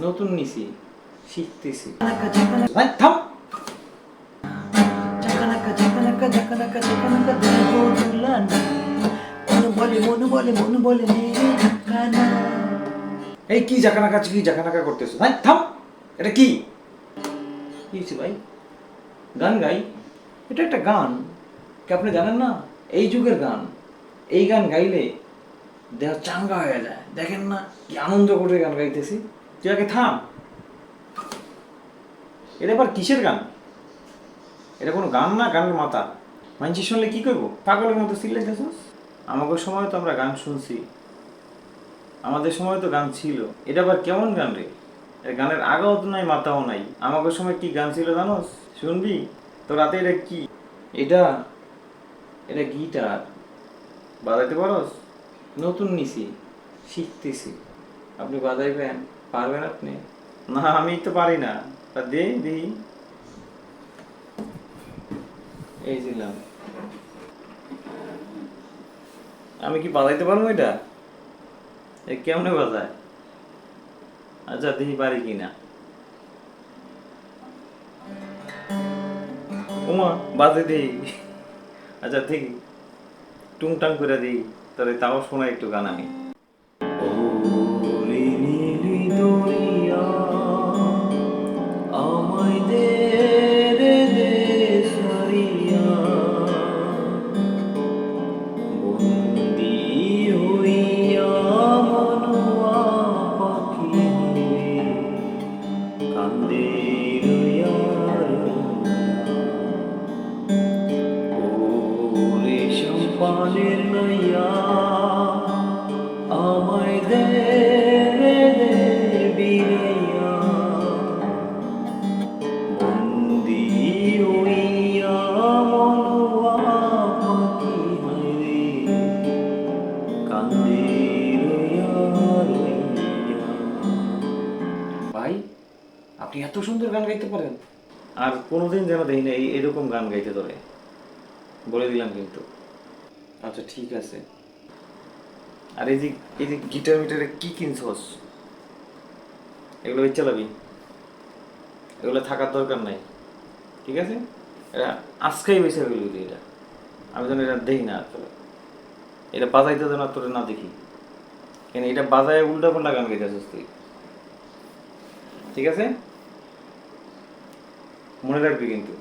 নতুন নিছি, শিখতেছি। ভাই থাম। এই কি জাকানাকা করতেছো? ভাই থাম। এটা কি? কি হয়েছে ভাই? গান গাই। এটা একটা গান, কি আপনি জানেন না? এই যুগের গান। এই গান গাইলে দেহ চাঙ্গা হয়ে যায়। দেখেন না কি আনন্দ করে গান গাইতেছি। তুই আগে থাম। এটা আবার কিসের গান? এটা কোনো গান না, গানের মাথা। মানছি শুনলে কি করবো? পাগলের মতো চিল্লাইতেছিস। আমাদের সময় তো আমরা গান শুনছি, আমাদের সময় তো গান ছিল। এটা আবার কেমন গান রে? এর গানের আগাও তো নাই, মাথাও নাই। আমাদের সময় কি গান ছিল জানোস? শুনবি তো? রাতে এটা কি? এটা এটা গিটার। বাজাইতে পারোস? নতুন নিছি, শিখতেছি। আপনি বাজাইবেন? পারবেন আপনি? না, আমি তো পারি না। তা দে দিই। এই দিলাম। আমি কি বাজাইতে পারবো এটা? এ কেমনে বাজায়? আচ্ছা দেখি পারি কিনা। ওমা, বাজে দেই। আচ্ছা ঠিক, টুংটাং করে দিই। তাহলে তাও শোনা একটু গান আমি। ওরে নীলি দরিয়া, আমায় দে রে দে সারিয়া, বন্দি হইয়া মনুয়া পাখি হয়ে কান্দে রইয়া ওরে সম্পানের নইয়া, আমায় দে রে দে বিরাইয়া, বন্দি হইয়া মনুয়া পাখি হয়ে কান্দে রইয়া রইয়া। ভাই, আপনি এত সুন্দর গান গাইতে পারেন? আর কোনোদিন যেন দেখি না এরকম গান গাইতে ধরে, বলে দিলাম কিন্তু। আচ্ছা ঠিক আছে। আর এই যে গিটার মিটারে কি কিনছস? এগুলো চালাবি? এগুলো থাকার দরকার নাই, ঠিক আছে? এটা আজকেই বেছে গেলি তুই। এটা আমি যেন এটা দেখি না আসলে। এটা বাজাইতে যেন তোরে না দেখি, কেন এটা বাজায় উল্টা পাল্টা গান গাইতেছিস তুই, ঠিক আছে? মনে রাখবি কিন্তু।